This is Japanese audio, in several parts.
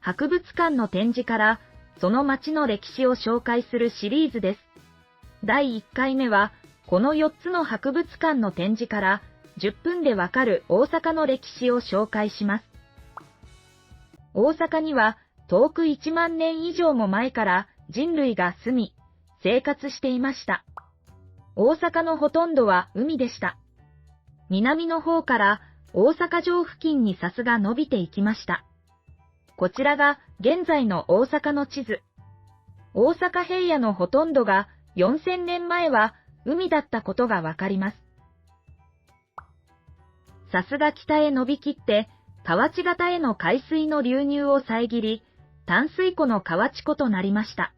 博物館の展示からその町の歴史を紹介するシリーズです。第1回目は、この4つの博物館の展示から10分でわかる大阪の歴史を紹介します。大阪には遠く1万年以上も前から人類が住み、生活していました。大阪のほとんどは海でした。南の方から大阪城付近にさすが伸びていきました。こちらが現在の大阪の地図。大阪平野のほとんどが4000年前は海だったことがわかります。さすが北へ伸びきって、河内型への海水の流入を遮り、淡水湖の河内湖となりました。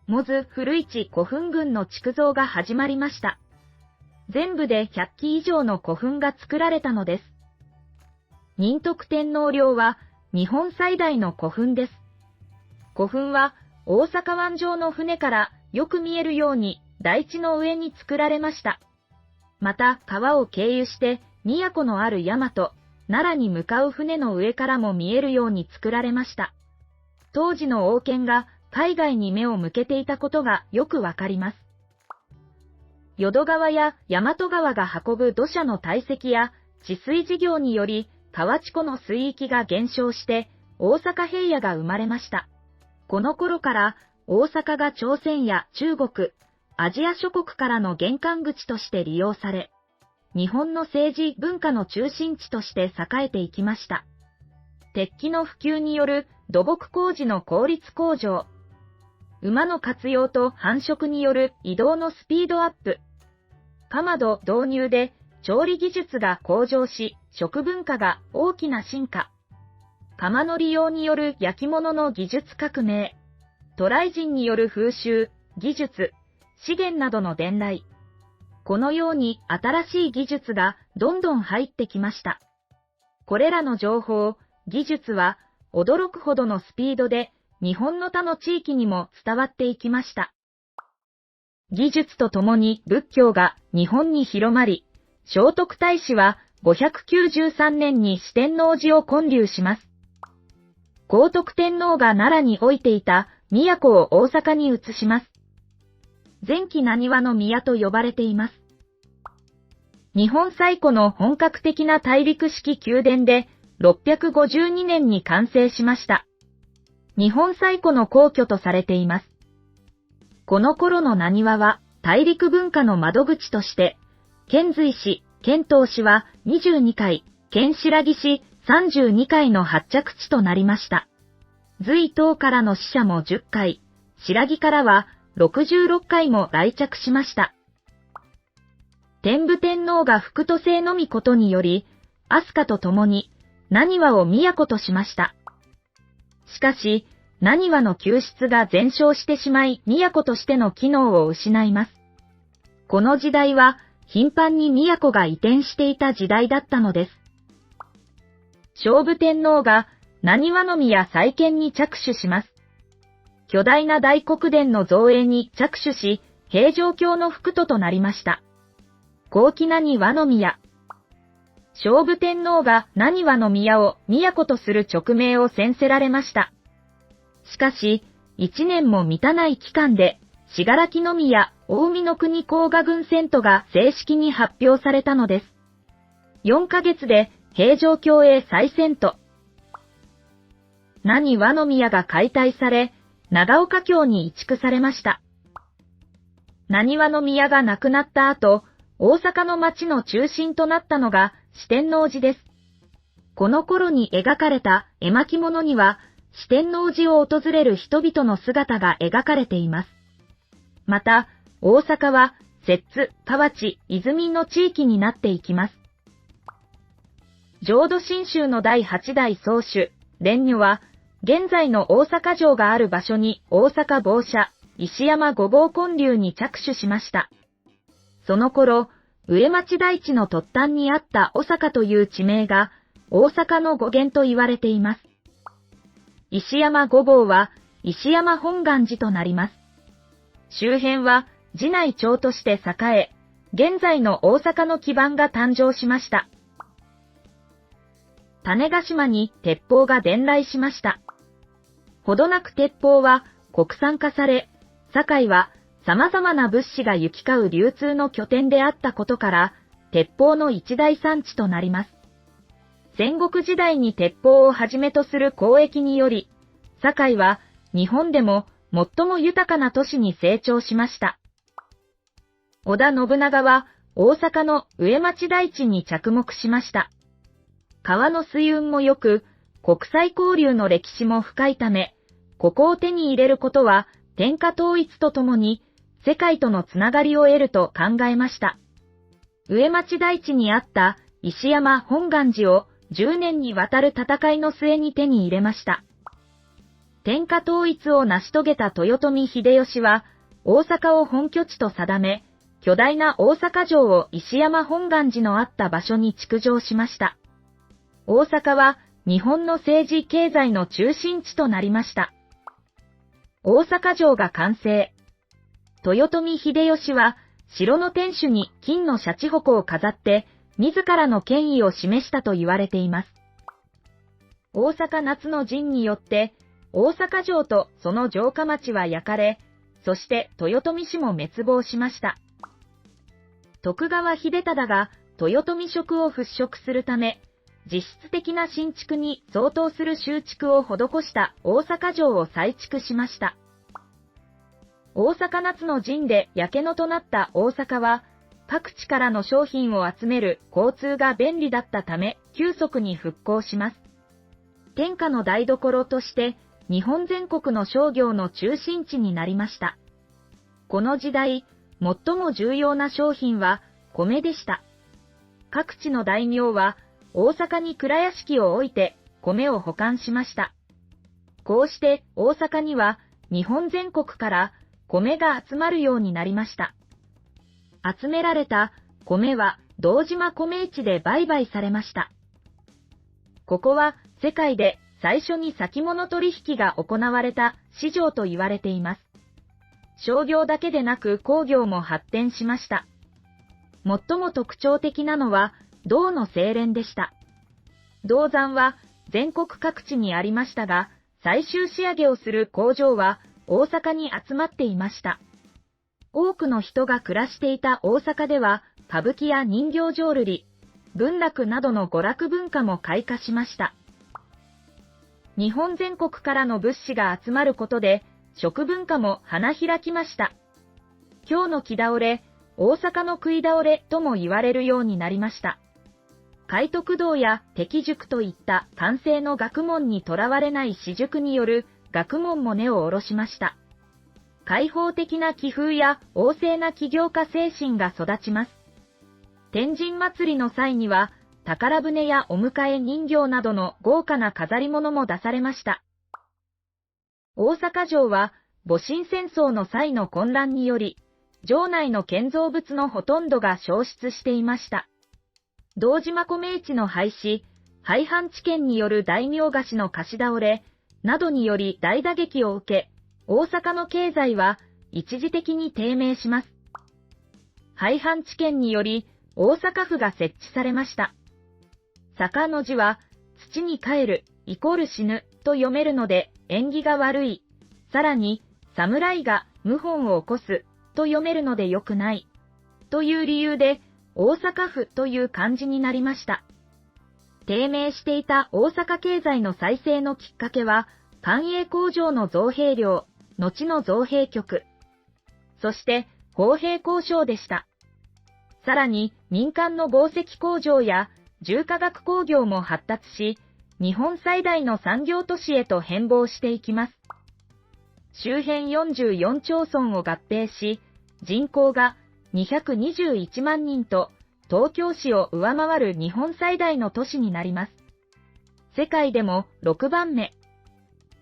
モズ古市古墳群の築造が始まりました。全部で100基以上の古墳が作られたのです。仁徳天皇陵は日本最大の古墳です。古墳は大阪湾上の船からよく見えるように台地の上に作られました。また川を経由して都のある大和、奈良に向かう船の上からも見えるように作られました。当時の王権が海外に目を向けていたことがよくわかります。淀川や大和川が運ぶ土砂の堆積や治水事業により河内湖の水域が減少して大阪平野が生まれました。この頃から大阪が朝鮮や中国、アジア諸国からの玄関口として利用され、日本の政治文化の中心地として栄えていきました。鉄器の普及による土木工事の効率向上、馬の活用と繁殖による移動のスピードアップ、かまど導入で調理技術が向上し、食文化が大きな進化、窯の利用による焼き物の技術革命、渡来人による風習、技術、資源などの伝来。このように新しい技術がどんどん入ってきました。これらの情報、技術は驚くほどのスピードで日本の他の地域にも伝わっていきました。技術とともに仏教が日本に広まり、聖徳太子は593年に四天王寺を建立します。皇徳天皇が奈良に置いていた都を大阪に移します。前期浪速の宮と呼ばれています。日本最古の本格的な大陸式宮殿で652年に完成しました。日本最古の皇居とされています。この頃の浪速は大陸文化の窓口として、遣隋使、遣唐使は22回、遣白木使32回の発着地となりました。隋唐からの使者も10回、白木からは66回も来着しました。天武天皇が副都政のみことにより、飛鳥と共に、浪速を都としました。しかし、浪速の宮室が全焼してしまい、都としての機能を失います。この時代は、頻繁に都が移転していた時代だったのです。聖武天皇が、浪速宮再建に着手します。巨大な大黒殿の造営に着手し、平城京の副都となりました。後期浪速宮。聖武天皇が浪速宮を都とする勅命を宣せられました。しかし、1年も満たない期間で、信楽宮、近江国甲賀郡遷都が正式に発表されたのです。4ヶ月で平城京へ再遷都。浪速宮が解体され、長岡京に移築されました。浪速宮が亡くなった後、大阪の町の中心となったのが四天王寺です。この頃に描かれた絵巻物には、四天王寺を訪れる人々の姿が描かれています。また、大阪は、摂津、河内、泉の地域になっていきます。浄土真宗の第8代宗主、蓮如は、現在の大阪城がある場所に大阪坊社、石山御坊建立に着手しました。その頃、上町台地の突端にあった小坂という地名が、大阪の語源と言われています。石山御坊は、石山本願寺となります。周辺は、寺内町として栄え、現在の大阪の基盤が誕生しました。種子島に鉄砲が伝来しました。ほどなく鉄砲は国産化され、堺は様々な物資が行き交う流通の拠点であったことから、鉄砲の一大産地となります。戦国時代に鉄砲をはじめとする交易により、堺は日本でも最も豊かな都市に成長しました。織田信長は大阪の上町台地に着目しました。川の水運も良く、国際交流の歴史も深いため、ここを手に入れることは天下統一とともに世界とのつながりを得ると考えました。上町台地にあった石山本願寺を10年にわたる戦いの末に手に入れました。天下統一を成し遂げた豊臣秀吉は大阪を本拠地と定め、巨大な大阪城を石山本願寺のあった場所に築城しました。大阪は日本の政治経済の中心地となりました。大阪城が完成。豊臣秀吉は城の天守に金のシャチホコを飾って自らの権威を示したと言われています。大阪夏の陣によって大阪城とその城下町は焼かれ、そして豊臣氏も滅亡しました。徳川秀忠が豊臣色を払拭するため、実質的な新築に相当する修築を施した大阪城を再築しました。大阪夏の陣で焼け野となった大阪は、各地からの商品を集める交通が便利だったため、急速に復興します。天下の台所として、日本全国の商業の中心地になりました。この時代、最も重要な商品は米でした。各地の大名は、大阪に蔵屋敷を置いて米を保管しました。こうして大阪には日本全国から米が集まるようになりました。集められた米は堂島米市で売買されました。ここは世界で最初に先物取引が行われた市場と言われています。商業だけでなく工業も発展しました。最も特徴的なのは銅の精錬でした。銅山は全国各地にありましたが、最終仕上げをする工場は大阪に集まっていました。多くの人が暮らしていた大阪では、歌舞伎や人形浄瑠璃、文楽などの娯楽文化も開花しました。日本全国からの物資が集まることで、食文化も花開きました。今日の木倒れ、大阪の食い倒れとも言われるようになりました。海徳堂や適塾といった完成の学問にとらわれない私塾による学問も根を下ろしました。開放的な気風や旺盛な起業家精神が育ちます。天神祭りの際には、宝船やお迎え人形などの豪華な飾り物も出されました。大阪城は戊辰戦争の際の混乱により、城内の建造物のほとんどが焼失していました。堂島米市の廃止、廃藩置県による大名菓子の貸し倒れなどにより大打撃を受け、大阪の経済は一時的に低迷します。廃藩置県により大阪府が設置されました。坂の字は土に帰るイコール死ぬと読めるので縁起が悪い。さらに侍が謀反を起こすと読めるので良くない。という理由で大阪府という漢字になりました。低迷していた大阪経済の再生のきっかけは、官営工場の造幣量、後の造幣局、そして砲兵工商でした。さらに民間の紡績工場や重化学工業も発達し、日本最大の産業都市へと変貌していきます。周辺44町村を合併し、人口が221万人と東京市を上回る日本最大の都市になります。世界でも6番目、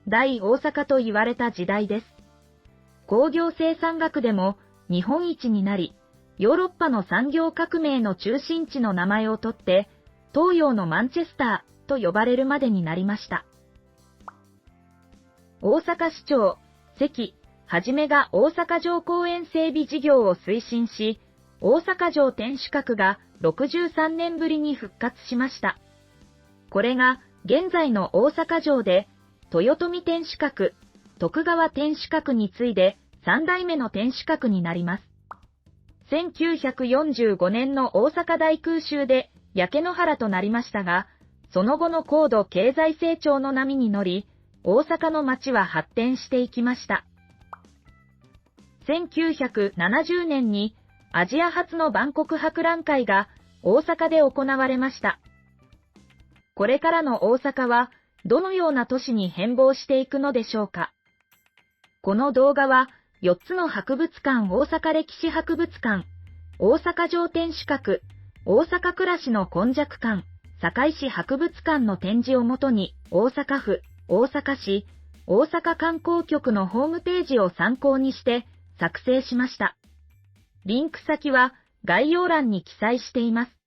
大大阪と言われた時代です。工業生産額でも日本一になり、ヨーロッパの産業革命の中心地の名前を取って、東洋のマンチェスターと呼ばれるまでになりました。大阪市長、関はじめが大阪城公園整備事業を推進し、大阪城天守閣が63年ぶりに復活しました。これが現在の大阪城で、豊臣天守閣、徳川天守閣に次いで3代目の天守閣になります。1945年の大阪大空襲で焼け野原となりましたが、その後の高度経済成長の波に乗り、大阪の街は発展していきました。1970年にアジア初の万国博覧会が大阪で行われました。これからの大阪はどのような都市に変貌していくのでしょうか。この動画は4つの博物館大阪歴史博物館、大阪城天守閣、大阪暮らしの今昔館、堺市博物館の展示をもとに大阪府、大阪市、大阪観光局のホームページを参考にして作成しました。リンク先は概要欄に記載しています。